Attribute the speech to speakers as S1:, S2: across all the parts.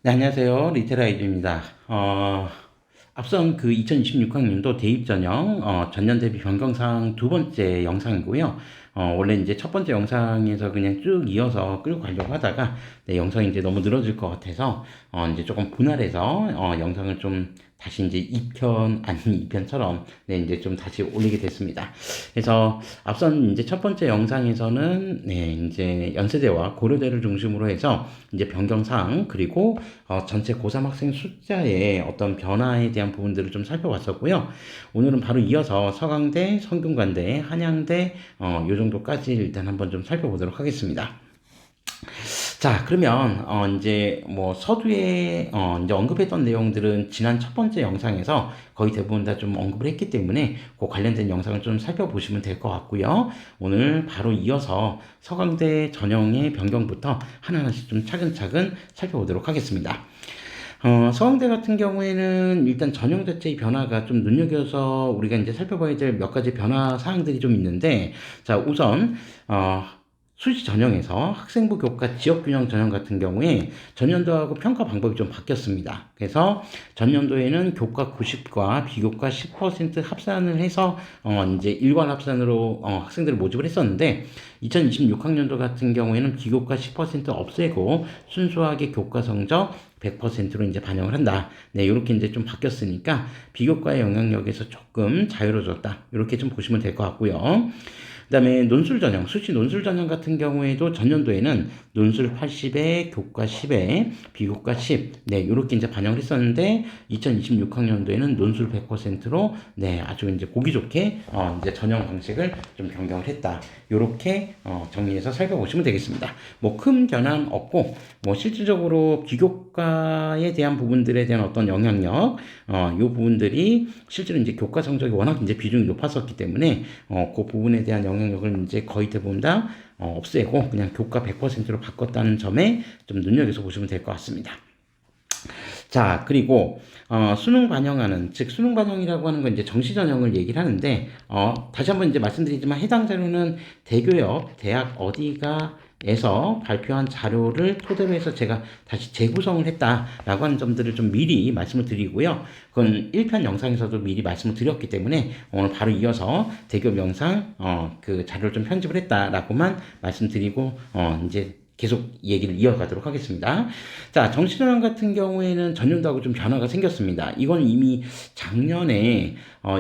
S1: 네, 안녕하세요. 리테라이즈입니다. 앞선 그 2026학년도 대입전형, 전년 대비 변경사항 두 번째 영상이고요. 원래 이제 첫 번째 영상에서 그냥 쭉 이어서 끌고 가려고 하다가, 네, 영상이 이제 너무 늘어질 것 같아서, 이제 조금 분할해서, 영상을 좀 다시 이제 2편, 아닌 2편처럼, 네, 이제 좀 다시 올리게 됐습니다. 그래서 앞선 이제 첫 번째 영상에서는, 네, 이제 연세대와 고려대를 중심으로 해서, 이제 변경사항, 그리고 전체 고3 학생 숫자의 어떤 변화에 대한 부분들을 좀 살펴봤었고요. 오늘은 바로 이어서 서강대, 성균관대, 한양대, 요 정도까지 일단 한번 좀 살펴보도록 하겠습니다. 자, 그러면, 이제, 뭐, 서두에, 이제 언급했던 내용들은 지난 첫 번째 영상에서 거의 대부분 다 좀 언급을 했기 때문에 그 관련된 영상을 좀 살펴보시면 될 것 같고요. 오늘 바로 이어서 서강대 전형의 변경부터 하나하나씩 좀 차근차근 살펴보도록 하겠습니다. 서강대 같은 경우에는 일단 전형 자체의 변화가 좀 눈여겨서 우리가 이제 살펴봐야 될 몇 가지 변화 사항들이 좀 있는데, 자, 우선, 수시 전형에서 학생부 교과 지역균형 전형 같은 경우에 전년도하고 평가 방법이 좀 바뀌었습니다. 그래서 전년도에는 교과 90과 비교과 10% 합산을 해서 이제 일괄 합산으로 학생들을 모집을 했었는데 2026학년도 같은 경우에는 비교과 10% 없애고 순수하게 교과 성적 100%로 이제 반영을 한다. 네, 이렇게 이제 좀 바뀌었으니까 비교과의 영향력에서 조금 자유로워졌다. 이렇게 좀 보시면 될 것 같고요. 그 다음에 논술 전형, 수시 논술 전형 같은 경우에도 전년도에는 논술 80에 교과 10에 비교과 10, 네, 이렇게 이제 반영을 했었는데 2026학년도에는 논술 100%로 네, 아주 이제 보기 좋게 이제 전형 방식을 좀 변경을 했다. 이렇게 정리해서 살펴보시면 되겠습니다. 뭐 큰 변화는 없고 뭐 실질적으로 비교과에 대한 부분들에 대한 어떤 영향력, 이 부분들이 실제로 이제 교과 성적이 워낙 이제 비중이 높았었기 때문에 그 부분에 대한 영향력을 이제 거의 대부분 다 없애고 그냥 교과 100%로 바꿨다는 점에 좀 눈여겨서 보시면 될 것 같습니다. 자, 그리고 수능 반영하는, 즉 수능 반영이라고 하는 건 이제 정시 전형을 얘기를 하는데 다시 한번 이제 말씀드리지만 해당 자료는 대교협 대학 어디가 에서 발표한 자료를 토대로 해서 제가 다시 재구성을 했다라고 하는 점들을 좀 미리 말씀을 드리고요. 그건 1편 영상에서도 미리 말씀을 드렸기 때문에 오늘 바로 이어서 대교협 영상 그 자료를 좀 편집을 했다라고만 말씀드리고 이제 계속 얘기를 이어가도록 하겠습니다. 자, 정시전형 같은 경우에는 전년도하고 좀 변화가 생겼습니다. 이건 이미 작년에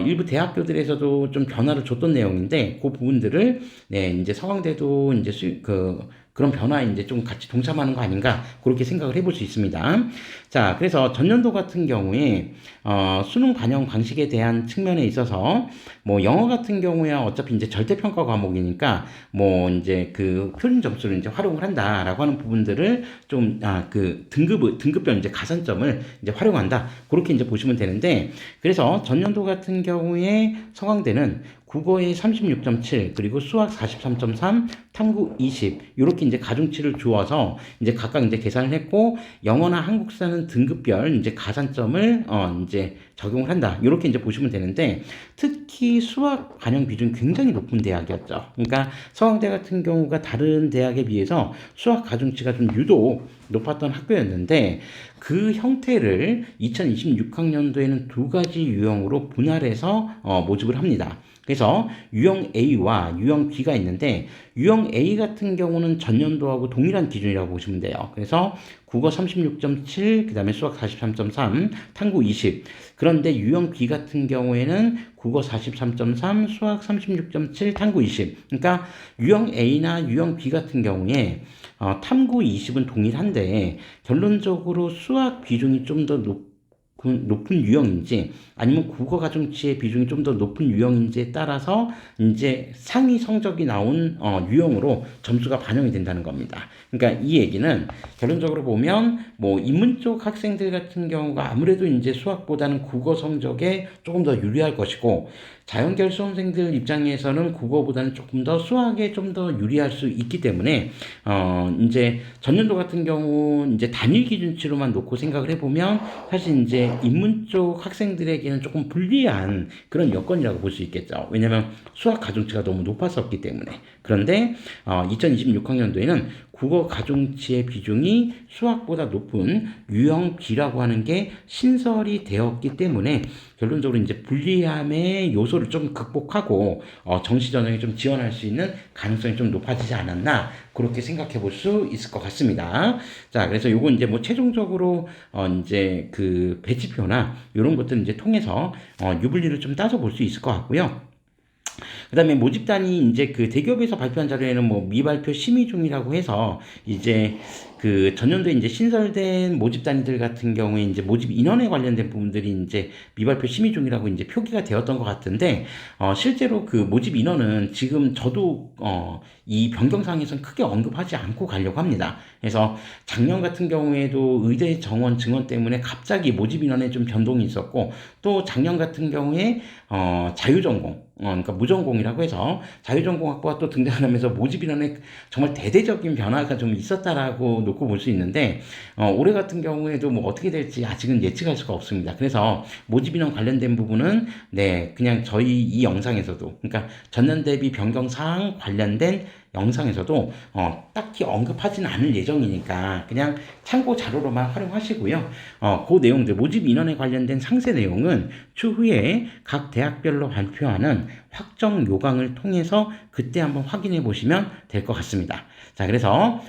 S1: 일부 대학교들에서도 좀 변화를 줬던 내용인데 그 부분들을 네, 이제 서강대도 이제 그런 변화에 이제 좀 같이 동참하는 거 아닌가 그렇게 생각을 해볼 수 있습니다. 자, 그래서 전년도 같은 경우에 수능 반영 방식에 대한 측면에 있어서 뭐 영어 같은 경우에 어차피 이제 절대평가 과목이니까 뭐 이제 그 표준 점수를 이제 활용을 한다라고 하는 부분들을 좀 그 등급별 이제 가산점을 이제 활용한다 그렇게 이제 보시면 되는데 그래서 전년도 같은 경우에 서강대는 국어에 36.7 그리고 수학 43.3 탐구 20 이렇게 이제 가중치를 주어서 이제 각각 이제 계산을 했고 영어나 한국사는 등급별 이제 가산점을 이제 적용을 한다 이렇게 이제 보시면 되는데 특히 수학 반영 비중이 굉장히 높은 대학이었죠. 그러니까 서강대 같은 경우가 다른 대학에 비해서 수학 가중치가 좀 유독 높았던 학교였는데 그 형태를 2026학년도에는 두 가지 유형으로 분할해서 모집을 합니다. 그래서 유형 A와 유형 B가 있는데 유형 A 같은 경우는 전년도하고 동일한 기준이라고 보시면 돼요. 그래서 국어 36.7, 그 다음에 수학 43.3, 탐구 20. 그런데 유형 B 같은 경우에는 국어 43.3, 수학 36.7, 탐구 20. 그러니까 유형 A나 유형 B 같은 경우에 탐구 20은 동일한데 결론적으로 수학 비중이 좀 더 높은 유형인지 아니면 국어 가중치의 비중이 좀 더 높은 유형인지에 따라서 이제 상위 성적이 나온 유형으로 점수가 반영이 된다는 겁니다. 그러니까 이 얘기는 결론적으로 보면 뭐 인문 쪽 학생들 같은 경우가 아무래도 이제 수학보다는 국어 성적에 조금 더 유리할 것이고 자연계열 수험생들 입장에서는 국어보다는 조금 더 수학에 좀 더 유리할 수 있기 때문에 이제 전년도 같은 경우 이제 단일 기준치로만 놓고 생각을 해보면 사실 이제 인문 쪽 학생들에게는 조금 불리한 그런 여건이라고 볼 수 있겠죠. 왜냐하면 수학 가중치가 너무 높았었기 때문에. 그런데 2026학년도에는 국어 가중치의 비중이 수학보다 높은 유형 B라고 하는 게 신설이 되었기 때문에 결론적으로 이제 불리함의 요소를 좀 극복하고 정시 전형에 좀 지원할 수 있는 가능성이 좀 높아지지 않았나 그렇게 생각해 볼 수 있을 것 같습니다. 자, 그래서 요거 이제 뭐 최종적으로 이제 그 배치표나 이런 것들 이제 통해서 유불리를 좀 따져볼 수 있을 것 같고요. 그다음에 모집단이 이제 그 대기업에서 발표한 자료에는 뭐 미발표 심의 중이라고 해서 이제 그 전년도에 이제 신설된 모집단위들 같은 경우에 이제 모집 인원에 관련된 부분들이 이제 미발표 심의 중이라고 이제 표기가 되었던 것 같은데 실제로 그 모집 인원은 지금 저도 이 변경사항에서는 크게 언급하지 않고 가려고 합니다. 그래서 작년 같은 경우에도 의대 정원 증원 때문에 갑자기 모집 인원에 좀 변동이 있었고 또 작년 같은 경우에 자유전공 그러니까 무전공이라고 해서 자유전공학부가 또 등장하면서 모집 인원에 정말 대대적인 변화가 좀 있었다라고 놓고 볼 수 있는데 올해 같은 경우에도 뭐 어떻게 될지 아직은 예측할 수가 없습니다. 그래서 모집 인원 관련된 부분은 네 그냥 저희 이 영상에서도 그러니까 전년 대비 변경 사항 관련된 영상에서도 딱히 언급하지는 않을 예정이니까 그냥 참고 자료로만 활용하시고요. 그 내용들 모집 인원에 관련된 상세 내용은 추후에 각 대학별로 발표하는 확정 요강을 통해서 그때 한번 확인해 보시면 될 것 같습니다. 자, 그래서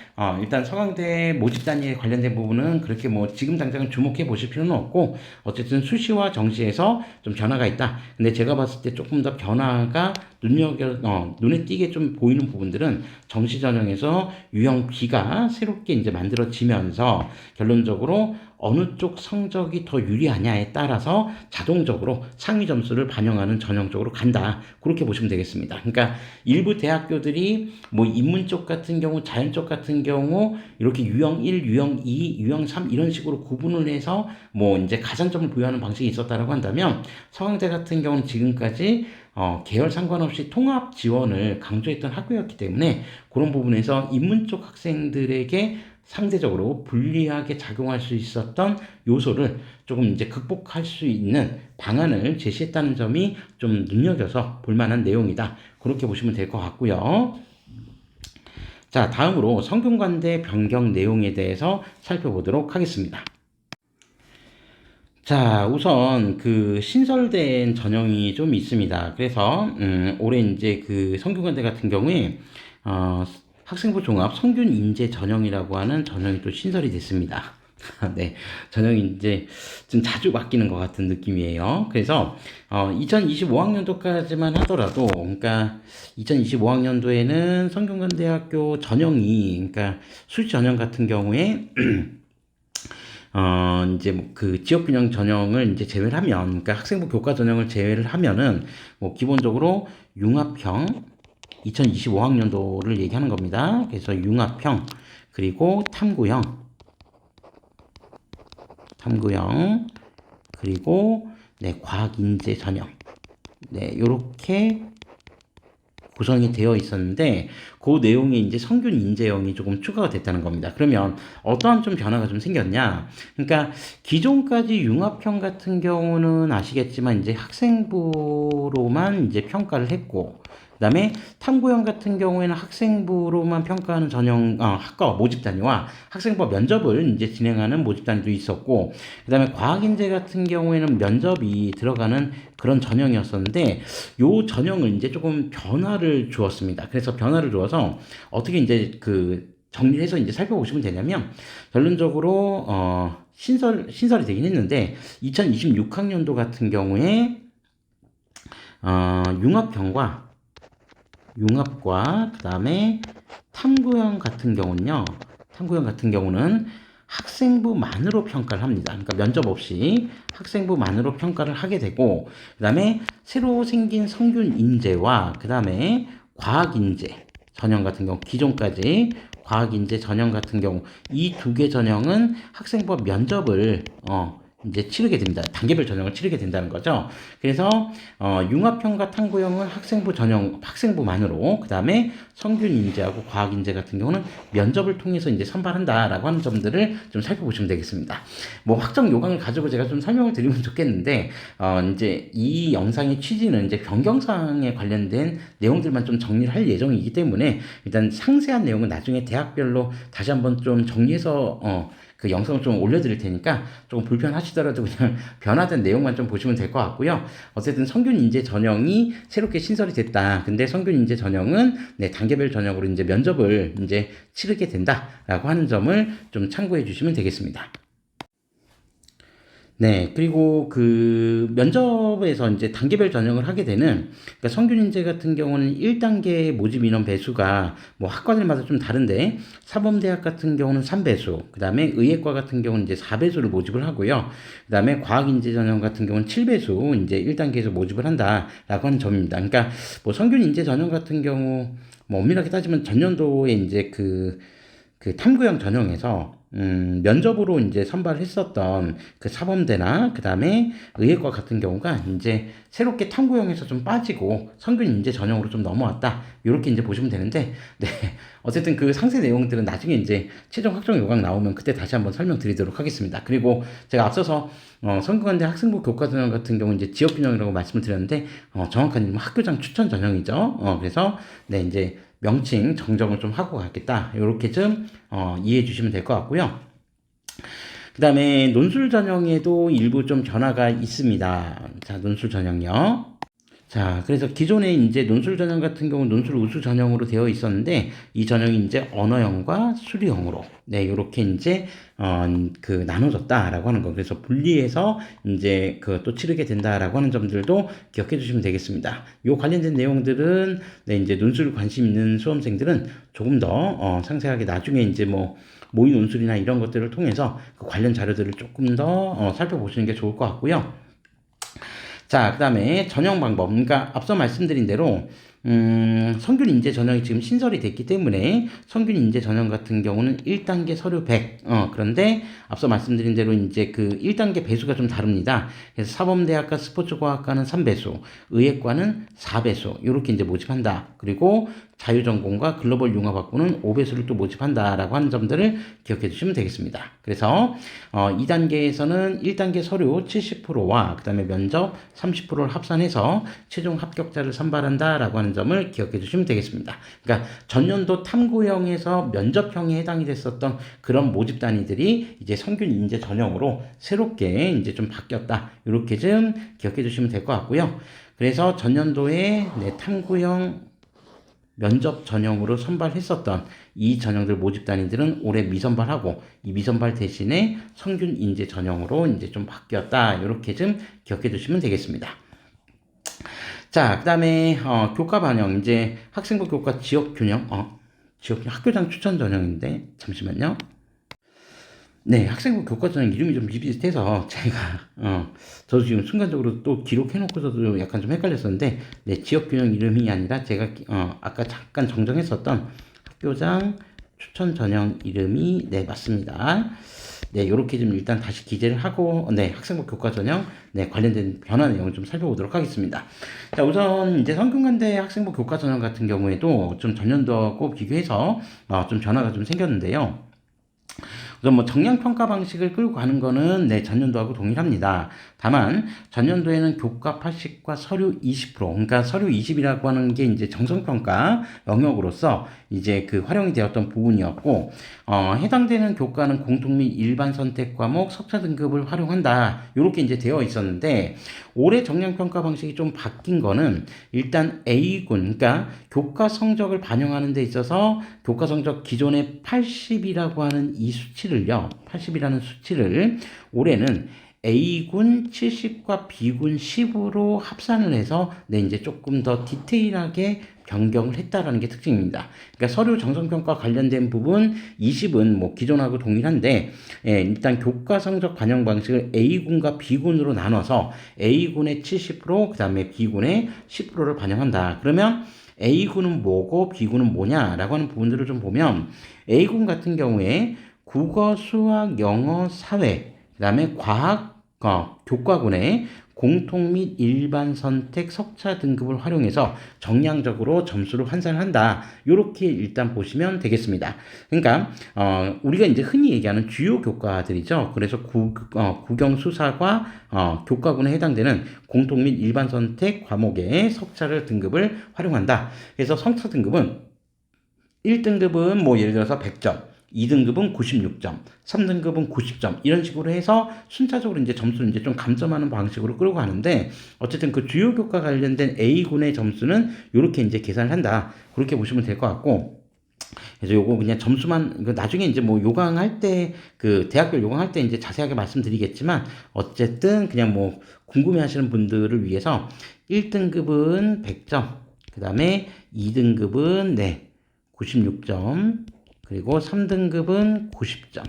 S1: 일단 서강대 모집 단위에 관련된 부분은 그렇게 뭐 지금 당장은 주목해 보실 필요는 없고 어쨌든 수시와 정시에서 좀 변화가 있다. 근데 제가 봤을 때 조금 더 변화가 눈에 띄게 좀 보이는 부분들은 정시 전형에서 유형 B가 새롭게 이제 만들어지면서 결론적으로 어느 쪽 성적이 더 유리하냐에 따라서 자동적으로 상위 점수를 반영하는 전형 쪽으로 간다. 그렇게 보시면 되겠습니다. 그러니까 일부 대학교들이 뭐 인문 쪽 같은 경우, 자연 쪽 같은 경우 이렇게 유형 1, 유형 2, 유형 3 이런 식으로 구분을 해서 뭐 이제 가산점을 부여하는 방식이 있었다라고 한다면 서강대 같은 경우는 지금까지 계열 상관없이 통합 지원을 강조했던 학교였기 때문에 그런 부분에서 인문 쪽 학생들에게 상대적으로 불리하게 작용할 수 있었던 요소를 조금 이제 극복할 수 있는 방안을 제시했다는 점이 좀 눈여겨서 볼만한 내용이다. 그렇게 보시면 될 것 같고요. 자, 다음으로 성균관대 변경 내용에 대해서 살펴보도록 하겠습니다. 자, 우선 그 신설된 전형이 좀 있습니다. 그래서 올해 이제 그 성균관대 같은 경우에 학생부 종합 성균 인재 전형이라고 하는 전형이 또 신설이 됐습니다. 네, 전형이 이제 좀 자주 바뀌는 것 같은 느낌이에요. 그래서 2025학년도까지만 하더라도, 그러니까 2025학년도에는 성균관대학교 전형이, 그러니까 수시 전형 같은 경우에 이제 뭐 그 지역균형 전형을 이제 제외를 하면, 그러니까 학생부 교과 전형을 제외를 하면은 뭐 기본적으로 융합형 2025학년도를 얘기하는 겁니다. 그래서 융합형 그리고 탐구형 그리고 네, 과학인재 전형 네, 요렇게 구성이 되어 있었는데 그 내용에 이제 성균 인재형이 조금 추가가 됐다는 겁니다. 그러면 어떠한 좀 변화가 좀 생겼냐? 그러니까 기존까지 융합형 같은 경우는 아시겠지만 이제 학생부로만 이제 평가를 했고 그다음에 탐구형 같은 경우에는 학생부로만 평가하는 전형 학과 모집 단위와 학생부 면접을 이제 진행하는 모집 단위도 있었고 그다음에 과학인재 같은 경우에는 면접이 들어가는 그런 전형이었었는데 요 전형을 이제 조금 변화를 주었습니다. 그래서 변화를 주어서 어떻게 이제 그 정리해서 이제 살펴보시면 되냐면 결론적으로 신설이 되긴 했는데 2026학년도 같은 경우에 융합과 그다음에 탐구형 같은 경우는 학생부만으로 평가를 합니다. 그러니까 면접 없이 학생부만으로 평가를 하게 되고 그다음에 새로 생긴 성균 인재와 그다음에 과학인재 전형 같은 경우 기존까지 과학인재 전형 같은 경우 이 두 개 전형은 학생부 면접을 이제 치르게 됩니다. 단계별 전형을 치르게 된다는 거죠. 그래서 융합형과 탐구형은 학생부 전형, 학생부만으로, 그 다음에 성균 인재하고 과학 인재 같은 경우는 면접을 통해서 이제 선발한다라고 하는 점들을 좀 살펴보시면 되겠습니다. 뭐 확정 요강을 가지고 제가 좀 설명을 드리면 좋겠는데, 이제 이 영상의 취지는 이제 변경사항에 관련된 내용들만 좀 정리를 할 예정이기 때문에 일단 상세한 내용은 나중에 대학별로 다시 한번 좀 정리해서 그 영상을 좀 올려드릴 테니까 조금 불편하시더라도 그냥 변화된 내용만 좀 보시면 될 것 같고요. 어쨌든 성균 인재 전형이 새롭게 신설이 됐다. 근데 성균 인재 전형은 네, 단계별 전형으로 이제 면접을 이제 치르게 된다라고 하는 점을 좀 참고해 주시면 되겠습니다. 네, 그리고 그 면접에서 이제 단계별 전형을 하게 되는, 그러니까 성균인재 같은 경우는 1단계 모집 인원 배수가 뭐 학과들마다 좀 다른데, 사범대학 같은 경우는 3배수, 그 다음에 의예과 같은 경우는 이제 4배수를 모집을 하고요. 그 다음에 과학인재 전형 같은 경우는 7배수 이제 1단계에서 모집을 한다라고 하는 점입니다. 그러니까 뭐 성균인재 전형 같은 경우, 뭐 엄밀하게 따지면 전년도에 이제 그 탐구형 전형에서 면접으로 이제 선발을 했었던 그 사범대나 그 다음에 의예과 같은 경우가 이제 새롭게 탐구형에서 좀 빠지고 성균 인재 전형으로 좀 넘어왔다. 이렇게 이제 보시면 되는데, 네. 어쨌든 그 상세 내용들은 나중에 이제 최종 확정 요강 나오면 그때 다시 한번 설명드리도록 하겠습니다. 그리고 제가 앞서서 성균관대 학생부 교과 전형 같은 경우 이제 지역균형이라고 말씀을 드렸는데, 정확한 학교장 추천 전형이죠. 그래서 네, 이제 명칭 정정을 좀 하고 가겠다. 이렇게 좀 이해해 주시면 될 것 같고요. 그 다음에 논술 전형에도 일부 좀 변화가 있습니다. 자, 논술 전형요. 자, 그래서 기존에 이제 논술 전형 같은 경우 논술 우수 전형으로 되어 있었는데, 이 전형이 이제 언어형과 수리형으로, 네, 요렇게 이제, 그 나눠졌다라고 하는 거. 그래서 분리해서 이제 그 또 치르게 된다라고 하는 점들도 기억해 주시면 되겠습니다. 요 관련된 내용들은, 네, 이제 논술 관심 있는 수험생들은 조금 더, 상세하게 나중에 이제 뭐, 모의 논술이나 이런 것들을 통해서 그 관련 자료들을 조금 더, 살펴보시는 게 좋을 것 같고요. 자, 그 다음에 전형 방법. 그러니까 앞서 말씀드린 대로, 성균 인재 전형이 지금 신설이 됐기 때문에 성균 인재 전형 같은 경우는 1단계 서류 100. 그런데 앞서 말씀드린 대로 이제 그 1단계 배수가 좀 다릅니다. 그래서 사범대학과 스포츠과학과는 3배수, 의예과는 4배수. 이렇게 이제 모집한다. 그리고 자유전공과 글로벌 융합학부는 5배수를 또 모집한다라고 하는 점들을 기억해 주시면 되겠습니다. 그래서 2단계에서는 1단계 서류 70%와 그 다음에 면접 30%를 합산해서 최종 합격자를 선발한다라고 하는 점을 기억해 주시면 되겠습니다. 그러니까 전년도 탐구형에서 면접형에 해당이 됐었던 그런 모집 단위들이 이제 성균 인재 전형으로 새롭게 이제 좀 바뀌었다. 이렇게 좀 기억해 주시면 될 것 같고요. 그래서 전년도에 네, 탐구형 면접 전형으로 선발했었던 이 전형들 모집 단위들은 올해 미선발하고 이 미선발 대신에 성균 인재 전형으로 이제 좀 바뀌었다. 이렇게 좀 기억해 두시면 되겠습니다. 자, 그 다음에, 교과 반영. 이제 학생부 교과 지역 균형, 학교장 추천 전형인데, 잠시만요. 네, 학생부 교과 전형 이름이 좀 비슷해서 제가 저도 지금 순간적으로 또 기록해놓고서도 약간 좀 헷갈렸었는데, 네, 지역균형 이름이 아니라 제가 아까 잠깐 정정했었던 학교장 추천 전형 이름이 네, 맞습니다. 네, 요렇게 좀 일단 다시 기재를 하고, 네, 학생부 교과 전형, 네, 관련된 변화 내용을 좀 살펴보도록 하겠습니다. 자, 우선 이제 성균관대 학생부 교과 전형 같은 경우에도 좀 전년도하고 비교해서 좀 변화가 좀 생겼는데요. 우선 뭐 정량 평가 방식을 끌고 가는 거는 네, 전년도하고 동일합니다. 다만 전년도에는 교과 80과 서류 20%, 그러니까 서류 20이라고 하는 게 이제 정성평가 영역으로서 이제 그 활용이 되었던 부분이었고, 해당되는 교과는 공통 및 일반 선택 과목 석차 등급을 활용한다. 이렇게 이제 되어 있었는데, 올해 정량평가 방식이 좀 바뀐 거는 일단 A군, 그러니까 교과 성적을 반영하는 데 있어서 교과 성적 기존의 80이라고 하는 이 수치를요, 80이라는 수치를 올해는 A군 70과 B군 10으로 합산을 해서 네, 이제 조금 더 디테일하게 변경을 했다라는 게 특징입니다. 그러니까 서류 정성평가 관련된 부분 20은 뭐 기존하고 동일한데, 일단 교과 성적 반영 방식을 A군과 B군으로 나눠서 A군의 70%, 그 다음에 B군의 10%를 반영한다. 그러면 A군은 뭐고 B군은 뭐냐라고 하는 부분들을 좀 보면, A군 같은 경우에 국어, 수학, 영어, 사회, 그 다음에 과학, 교과군의 공통 및 일반 선택 석차 등급을 활용해서 정량적으로 점수를 환산한다. 이렇게 일단 보시면 되겠습니다. 그러니까 우리가 이제 흔히 얘기하는 주요 교과들이죠. 그래서 국영수사과 교과군에 해당되는 공통 및 일반 선택 과목의 석차를 등급을 활용한다. 그래서 석차 등급은 1등급은 뭐 예를 들어서 100점, 2등급은 96점, 3등급은 90점 이런 식으로 해서 순차적으로 이제 점수를 이제 좀 감점하는 방식으로 끌고 가는데 어쨌든 그 주요 교과 관련된 A군의 점수는 이렇게 이제 계산을 한다. 그렇게 보시면 될 것 같고 그래서 요거 그냥 점수만 나중에 이제 뭐 요강할 때 그 대학별 요강할 때 이제 자세하게 말씀드리겠지만 어쨌든 그냥 뭐 궁금해하시는 분들을 위해서 1등급은 100점, 그 다음에 2등급은 96점, 그리고 3등급은 90점,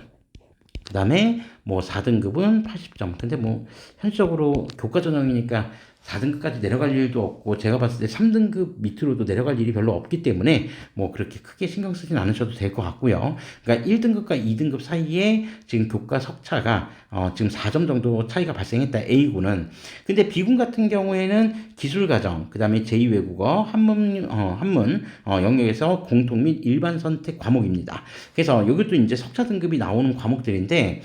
S1: 그 다음에 뭐 4등급은 80점. 근데 뭐 현실적으로 교과 전형이니까 4등급까지 내려갈 일도 없고 제가 봤을 때 3등급 밑으로도 내려갈 일이 별로 없기 때문에 뭐 그렇게 크게 신경 쓰진 않으셔도 될 것 같고요. 그러니까 1등급과 2등급 사이에 지금 교과 석차가 지금 4점 정도 차이가 발생했다. A군은. 근데 B군 같은 경우에는 기술과정, 그 다음에 제2외국어, 한문 영역에서 공통 및 일반 선택 과목입니다. 그래서 이것도 이제 석차 등급이 나오는 과목들인데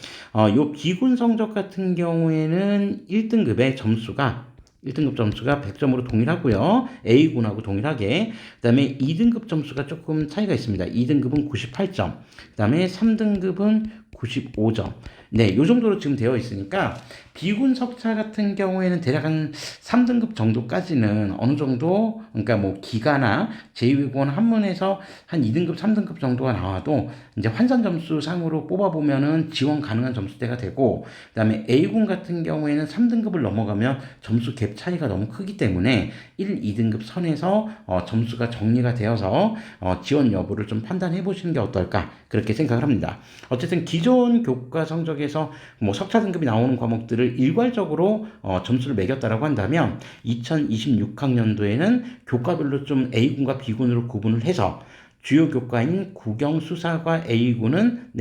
S1: 요 B군 성적 같은 경우에는 1등급의 점수가 1등급 점수가 100점으로 동일하고요. A군하고 동일하게. 그 다음에 2등급 점수가 조금 차이가 있습니다. 2등급은 98점. 그 다음에 3등급은 95점. 네, 요 정도로 지금 되어 있으니까 B군 석차 같은 경우에는 대략 한 3등급 정도까지는 어느 정도, 그러니까 뭐 기가나 제2외국어나 한문에서 한 2등급, 3등급 정도가 나와도 이제 환산 점수 상으로 뽑아보면은 지원 가능한 점수대가 되고, 그 다음에 A군 같은 경우에는 3등급을 넘어가면 점수 갭 차이가 너무 크기 때문에 1, 2등급 선에서 점수가 정리가 되어서 지원 여부를 좀 판단해 보시는 게 어떨까 그렇게 생각을 합니다. 어쨌든 기존 교과 성적에서 뭐 석차 등급이 나오는 과목들을 일괄적으로 점수를 매겼다라고 한다면 2026학년도에는 교과별로 좀 A군과 B군으로 구분을 해서 주요 교과인 국영수사과 A군은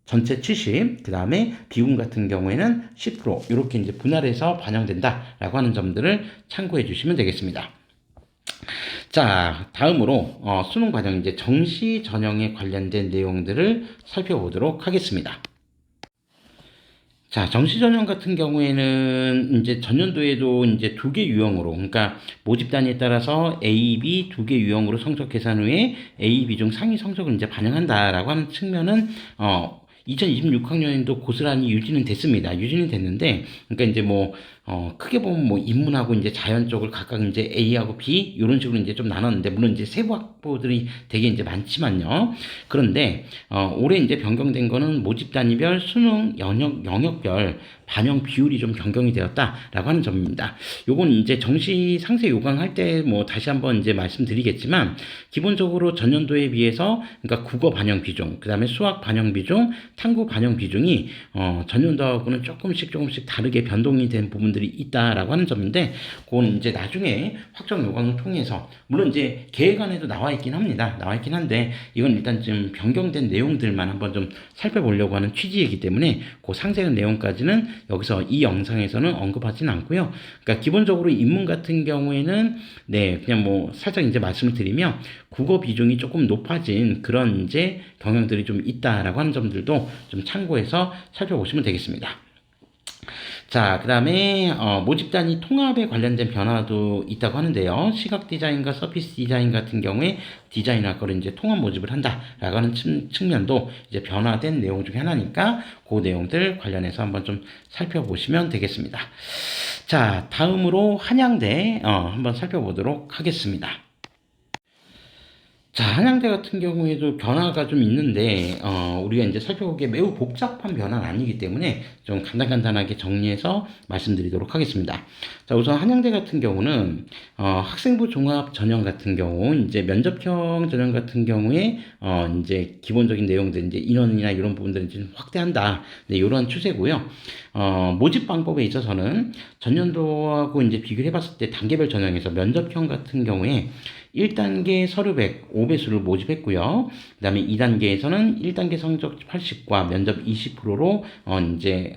S1: 전체 70, 그 다음에 B군 같은 경우에는 10% 이렇게 이제 분할해서 반영된다라고 하는 점들을 참고해 주시면 되겠습니다. 자, 다음으로 수능 과정 이제 정시 전형에 관련된 내용들을 살펴보도록 하겠습니다. 자, 정시 전형 같은 경우에는 이제 전년도에도 이제 두 개 유형으로, 그러니까 모집 단위에 따라서 A, B 두 개 유형으로 성적 계산 후에 A, B 중 상위 성적을 이제 반영한다라고 하는 측면은 2026학년에도 고스란히 유지는 됐습니다. 유지는 됐는데, 그러니까 이제 뭐 크게 보면 뭐 인문하고 이제 자연 쪽을 각각 이제 A하고 B 이런 식으로 이제 좀 나눴는데, 물론 이제 세부 학부들이 되게 이제 많지만요. 그런데 올해 이제 변경된 거는 모집 단위별 수능 영역별 반영 비율이 좀 변경이 되었다라고 하는 점입니다. 요건 이제 정시 상세 요강할 때 뭐 다시 한번 이제 말씀드리겠지만, 기본적으로 전년도에 비해서 그러니까 국어 반영 비중, 그 다음에 수학 반영 비중, 탐구 반영 비중이 전년도하고는 조금씩 다르게 변동이 된 부분들이 있다라고 하는 점인데, 그건 이제 나중에 확정 요강을 통해서, 물론 이제 계획안에도 나와 있긴 합니다. 나와 있긴 한데 이건 일단 좀 변경된 내용들만 한번 좀 살펴보려고 하는 취지이기 때문에 그 상세한 내용까지는 여기서 이 영상에서는 언급하지는 않고요. 그러니까 기본적으로 인문 같은 경우에는 그냥 뭐 살짝 이제 말씀을 드리면 국어 비중이 조금 높아진 그런 이제 경향들이 좀 있다라고 하는 점들도 좀 참고해서 살펴보시면 되겠습니다. 자, 그 다음에 모집 단위 통합에 관련된 변화도 있다고 하는데요. 시각 디자인과 서피스 디자인 같은 경우에 디자인할 거를 이제 통합 모집을 한다라고 하는 측면도 이제 변화된 내용 중에 하나니까 그 내용들 관련해서 한번 좀 살펴보시면 되겠습니다. 자, 다음으로 한양대 한번 살펴보도록 하겠습니다. 자, 한양대 같은 경우에도 변화가 좀 있는데, 우리가 이제 살펴보기에 매우 복잡한 변화는 아니기 때문에 좀 간단하게 정리해서 말씀드리도록 하겠습니다. 자, 우선 한양대 같은 경우는, 학생부 종합 전형 같은 경우, 이제 면접형 전형 같은 경우에, 이제 기본적인 내용들, 이제 인원이나 이런 부분들을 좀 확대한다. 이런 추세고요. 모집 방법에 있어서는 전년도하고 이제 비교를 해봤을 때 단계별 전형에서 면접형 같은 경우에 1단계 서류100 5배수를 모집했고요. 그 다음에 2단계에서는 1단계 성적 80과 면접 20%로 이제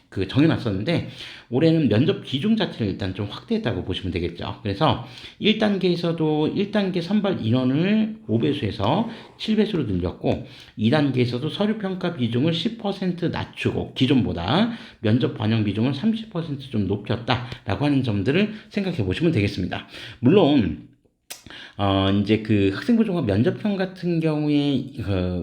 S1: 그 정해놨었는데 올해는 면접 기준 자체를 일단 좀 확대했다고 보시면 되겠죠. 그래서 1단계에서도 1단계 선발 인원을 5배수에서 7배수로 늘렸고 2단계에서도 서류 평가 비중을 10% 낮추고 기존보다 면접 반영 비중을 30%좀 높였다라고 하는 점들을 생각해 보시면 되겠습니다. 물론 이제 그 학생부 종합 면접형 같은 경우에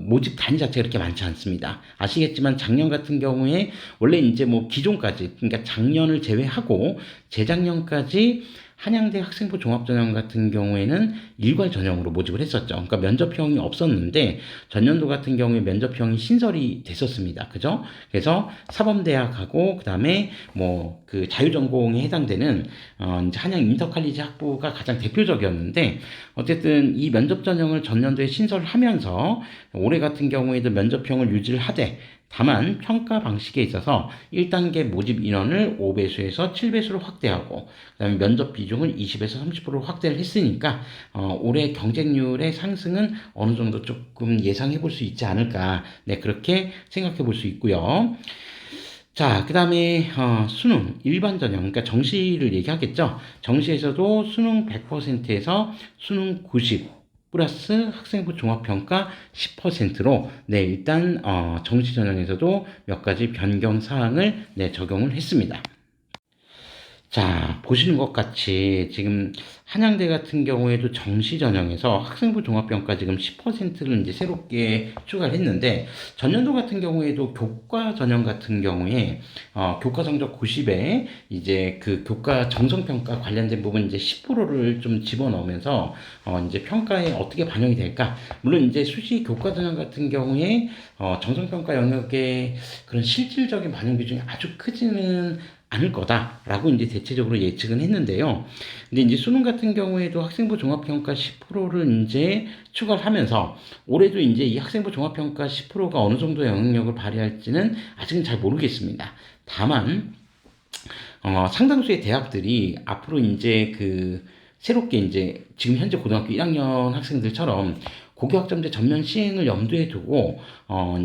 S1: 모집 단위 자체가 그렇게 많지 않습니다. 아시겠지만 작년 같은 경우에 원래 이제 뭐 기존까지 그러니까 작년을 제외하고 재작년까지 한양대 학생부 종합전형 같은 경우에는 일괄 전형으로 모집을 했었죠. 그러니까 면접형이 없었는데 전년도 같은 경우에 면접형이 신설이 됐었습니다. 그죠? 그래서 사범대학하고 그다음에 뭐 그 자유전공에 해당되는 이제 한양 인터칼리지 학부가 가장 대표적이었는데 어쨌든 이 면접 전형을 전년도에 신설하면서 올해 같은 경우에도 면접형을 유지를 하되 다만 평가 방식에 있어서 1단계 모집 인원을 5배수에서 7배수로 확대하고 그다음에 면접 비중을 20에서 30% 확대를 했으니까 올해 경쟁률의 상승은 어느 정도 조금 예상해 볼 수 있지 않을까 네 그렇게 생각해 볼 수 있고요. 자, 그 다음에 수능 일반 전형 그러니까 정시를 얘기하겠죠. 정시에서도 수능 100%에서 수능 90 플러스 학생부 종합평가 10%로 네 일단 정시 전형에서도 몇 가지 변경 사항을 네 적용을 했습니다. 자, 보시는 것 같이 지금 한양대 같은 경우에도 정시 전형에서 학생부 종합평가 지금 10%를 이제 새롭게 추가를 했는데 전년도 같은 경우에도 교과 전형 같은 경우에 교과 성적 90에 이제 그 교과 정성평가 관련된 부분 이제 10%를 좀 집어넣으면서 이제 평가에 어떻게 반영이 될까? 물론 이제 수시 교과 전형 같은 경우에 정성평가 영역의 그런 실질적인 반영 비중이 아주 크지는 않을 거다라고 이제 대체적으로 예측은 했는데요. 근데 이제 수능 같은 경우에도 학생부 종합평가 10%를 이제 추가를 하면서 올해도 이제 이 학생부 종합평가 10%가 어느 정도 영향력을 발휘할지는 아직은 잘 모르겠습니다. 다만 상당수의 대학들이 앞으로 이제 그 새롭게 이제 지금 현재 고등학교 1학년 학생들처럼 고교학점제 전면 시행을 염두에 두고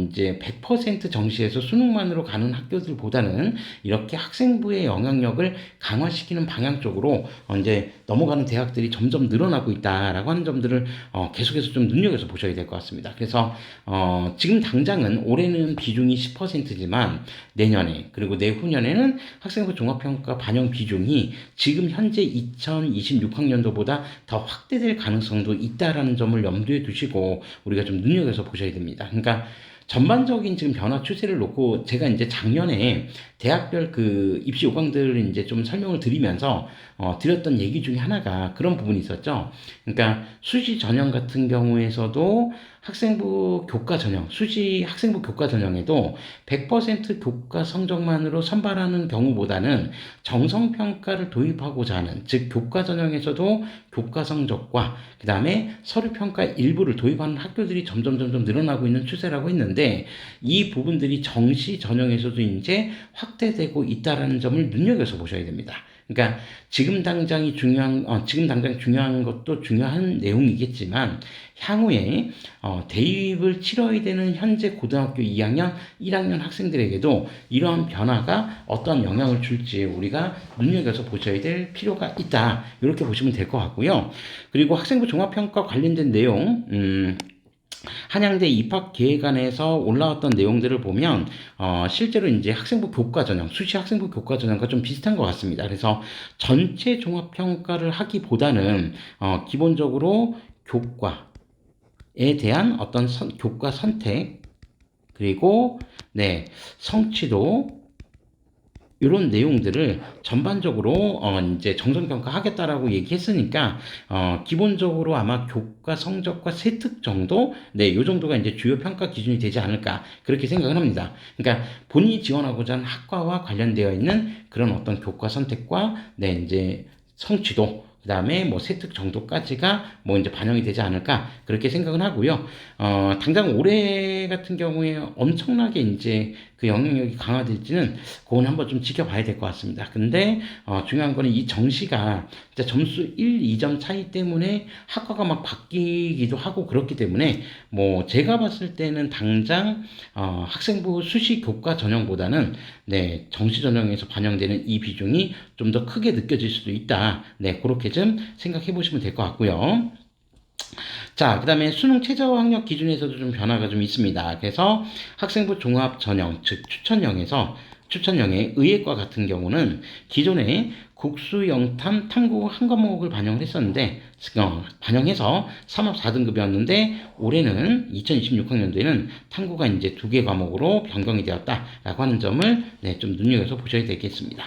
S1: 이제 100% 정시에서 수능만으로 가는 학교들보다는 이렇게 학생부의 영향력을 강화시키는 방향 쪽으로 이제 넘어가는 대학들이 점점 늘어나고 있다라고 하는 점들을 계속해서 좀 눈여겨서 보셔야 될 것 같습니다. 그래서 지금 당장은 올해는 비중이 10%지만 내년에 그리고 내후년에는 학생부 종합평가 반영 비중이 지금 현재 2026학년도보다 더 확대될 가능성도 있다라는 점을 염두에 두시고 우리가 좀 눈여겨서 보셔야 됩니다. 그러니까 전반적인 지금 변화 추세를 놓고 제가 이제 작년에 대학별 그 입시 요강들을 이제 좀 설명을 드리면서 드렸던 얘기 중에 하나가 그런 부분이 있었죠. 그러니까 수시 전형 같은 경우에서도 학생부 교과 전형, 수시 학생부 교과 전형에도 100% 교과 성적만으로 선발하는 경우보다는 정성평가를 도입하고자 하는, 즉 교과 전형에서도 교과 성적과 그 다음에 서류평가 일부를 도입하는 학교들이 점점 늘어나고 있는 추세라고 했는데 이 부분들이 정시 전형에서도 이제 확대되고 있다라는 점을 눈여겨서 보셔야 됩니다. 그러니까 지금 당장 중요한 것도 중요한 내용이겠지만 향후에 대입을 치러야 되는 현재 고등학교 2학년, 1학년 학생들에게도 이러한 변화가 어떤 영향을 줄지 우리가 눈여겨서 보셔야 될 필요가 있다. 이렇게 보시면 될 것 같고요. 그리고 학생부 종합평가 관련된 내용, 한양대 입학계획안에서 올라왔던 내용들을 보면 실제로 이제 학생부 교과 전형, 수시 학생부 교과 전형과 좀 비슷한 것 같습니다. 그래서 전체 종합평가를 하기보다는 기본적으로 교과에 대한 어떤 교과 선택 그리고 네 성취도 이런 내용들을 전반적으로 이제 정성평가 하겠다라고 얘기했으니까 기본적으로 아마 교과 성적과 세특 정도 네, 요 정도가 이제 주요 평가 기준이 되지 않을까 그렇게 생각을 합니다. 그러니까 본인이 지원하고자 하는 학과와 관련되어 있는 그런 어떤 교과 선택과 네, 이제 성취도 그 다음에 뭐 세특 정도까지가 뭐 이제 반영이 되지 않을까 그렇게 생각은 하고요. 당장 올해 같은 경우에 엄청나게 이제 그 영향력이 강화될지는 그건 한번 좀 지켜봐야 될 것 같습니다. 근데 중요한 거는 이 정시가 진짜 점수 1, 2점 차이 때문에 학과가 막 바뀌기도 하고 그렇기 때문에 뭐 제가 봤을 때는 당장 학생부 수시 교과 전형보다는 네, 정시 전형에서 반영되는 이 비중이 좀 더 크게 느껴질 수도 있다. 네, 그렇게 좀 생각해 보시면 될 것 같고요. 자, 그 다음에 수능 최저 학력 기준에서도 좀 변화가 좀 있습니다. 그래서 학생부 종합 전형, 즉 추천형의 의예과 같은 경우는 기존에 국수, 영탐, 탐구 한 과목을 반영을 했었는데 반영해서 3합 4등급이었는데 올해는 2026학년도에는 탐구가 이제 2개 과목으로 변경이 되었다라고 하는 점을 네, 좀 눈여겨서 보셔야 되겠습니다.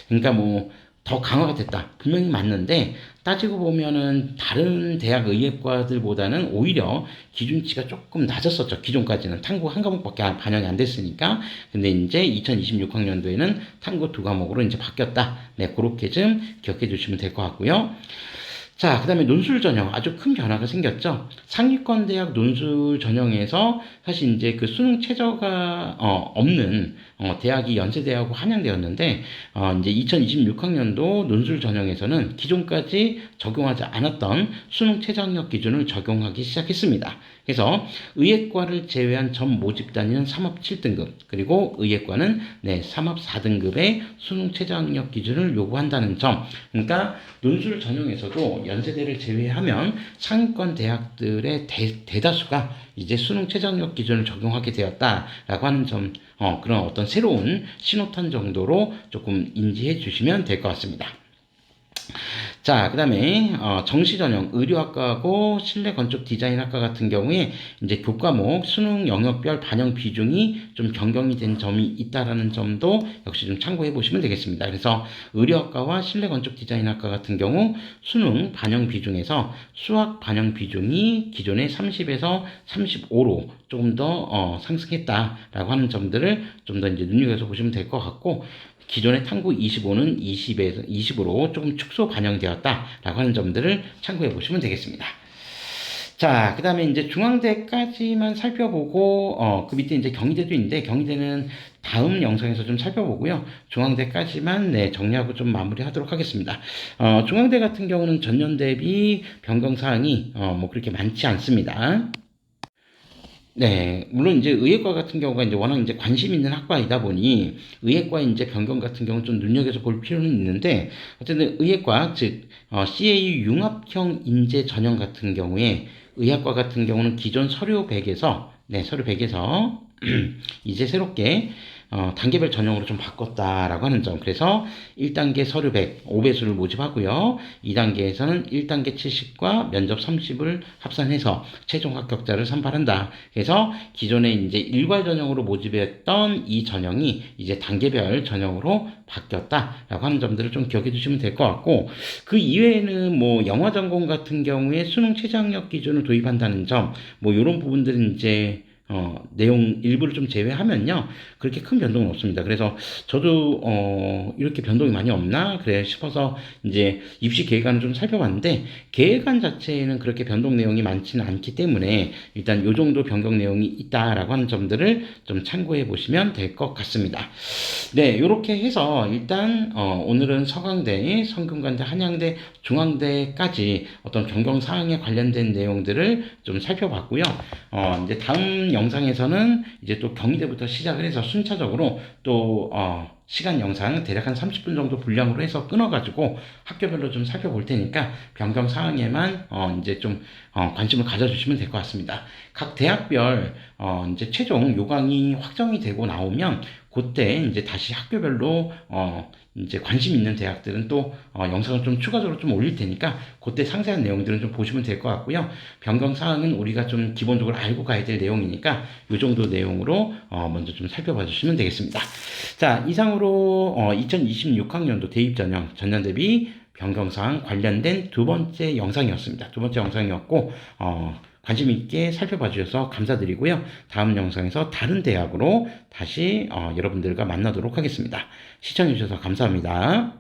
S1: 그러니까 뭐 더 강화가 됐다. 분명히 맞는데 따지고 보면은 다른 대학 의예과들보다는 오히려 기준치가 조금 낮았었죠. 기존까지는 탐구 한 과목밖에 반영이 안 됐으니까. 근데 이제 2026학년도에는 탐구 2과목으로 이제 바뀌었다. 네, 그렇게 좀 기억해 주시면 될 것 같고요. 자, 그 다음에 논술 전형 아주 큰 변화가 생겼죠. 상위권 대학 논술 전형에서 사실 이제 그 수능 최저가 없는 대학이 연세대하고 한양대였는데 이제 2026학년도 논술 전형에서는 기존까지 적용하지 않았던 수능 최저 학력 기준을 적용하기 시작했습니다. 그래서 의예과를 제외한 전 모집 단위는 3합 7등급 그리고 의예과는 네, 3합 4등급의 수능 최저 학력 기준을 요구한다는 점. 그러니까 논술 전형에서도 연세대를 제외하면 상위권 대학들의 대다수가 이제 수능 최저 학력 기준을 적용하게 되었다라고 하는 점, 그런 어떤 새로운 신호탄 정도로 조금 인지해 주시면 될 것 같습니다. 자, 그 다음에 정시 전형 의료학과하고 실내 건축 디자인학과 같은 경우에 이제 교과목 수능 영역별 반영 비중이 좀 변경이 된 점이 있다라는 점도 역시 좀 참고해 보시면 되겠습니다. 그래서 의료학과와 실내 건축 디자인학과 같은 경우 수능 반영 비중에서 수학 반영 비중이 기존의 30에서 35로 조금 더 상승했다라고 하는 점들을 좀 더 이제 눈여겨서 보시면 될 것 같고 기존의 탐구 25는 20에서 20으로 조금 축소 반영되었다라고 하는 점들을 참고해 보시면 되겠습니다. 자, 그 다음에 이제 중앙대까지만 살펴보고, 그 밑에 이제 경희대도 있는데, 경희대는 다음 영상에서 좀 살펴보고요. 중앙대까지만, 네, 정리하고 좀 마무리 하도록 하겠습니다. 중앙대 같은 경우는 전년 대비 변경사항이, 뭐 그렇게 많지 않습니다. 네, 물론 이제 의예과 같은 경우가 이제 워낙 이제 관심 있는 학과이다 보니 의예과 이제 변경 같은 경우는 좀 눈여겨서 볼 필요는 있는데 어쨌든 의예과 즉 CA 융합형 인재 전형 같은 경우에 의학과 같은 경우는 기존 서류 100에서 서류 100에서 이제 새롭게 단계별 전형으로 좀 바꿨다라고 하는 점. 그래서 1단계 서류 100, 5배수를 모집하고요. 2단계에서는 1단계 70과 면접 30을 합산해서 최종 합격자를 선발한다. 그래서 기존에 이제 일괄 전형으로 모집했던 이 전형이 이제 단계별 전형으로 바뀌었다라고 하는 점들을 좀 기억해 두시면 될 것 같고, 그 이외에는 뭐 영어 전공 같은 경우에 수능 최저 학력 기준을 도입한다는 점, 뭐 이런 부분들은 이제 내용 일부를 좀 제외하면요. 그렇게 큰 변동은 없습니다. 그래서 저도, 이렇게 변동이 많이 없나? 그래 싶어서 이제 입시 계획안을 좀 살펴봤는데, 계획안 자체에는 그렇게 변동 내용이 많지는 않기 때문에 일단 요 정도 변경 내용이 있다라고 하는 점들을 좀 참고해 보시면 될 것 같습니다. 네, 이렇게 해서 일단, 오늘은 서강대, 성균관대, 한양대, 중앙대까지 어떤 변경 사항에 관련된 내용들을 좀 살펴봤고요. 이제 다음 영상에서는 이제 또 경희대부터 시작을 해서 순차적으로 또 시간 영상 대략 한 30분 정도 분량으로 해서 끊어가지고 학교별로 좀 살펴볼 테니까 변경 사항에만 이제 좀 관심을 가져주시면 될 것 같습니다. 각 대학별 이제 최종 요강이 확정이 되고 나오면 그때 이제 다시 학교별로 이제 관심 있는 대학들은 또 영상을 좀 추가적으로 좀 올릴 테니까 그때 상세한 내용들은 좀 보시면 될 것 같고요. 변경 사항은 우리가 좀 기본적으로 알고 가야 될 내용이니까 이 정도 내용으로 먼저 좀 살펴봐 주시면 되겠습니다. 자, 이상으로 2026학년도 대입 전형 전년 대비 변경 사항 관련된 두 번째 영상이었습니다. 두 번째 영상이었고 관심 있게 살펴봐 주셔서 감사드리고요. 다음 영상에서 다른 대학으로 다시 여러분들과 만나도록 하겠습니다. 시청해 주셔서 감사합니다.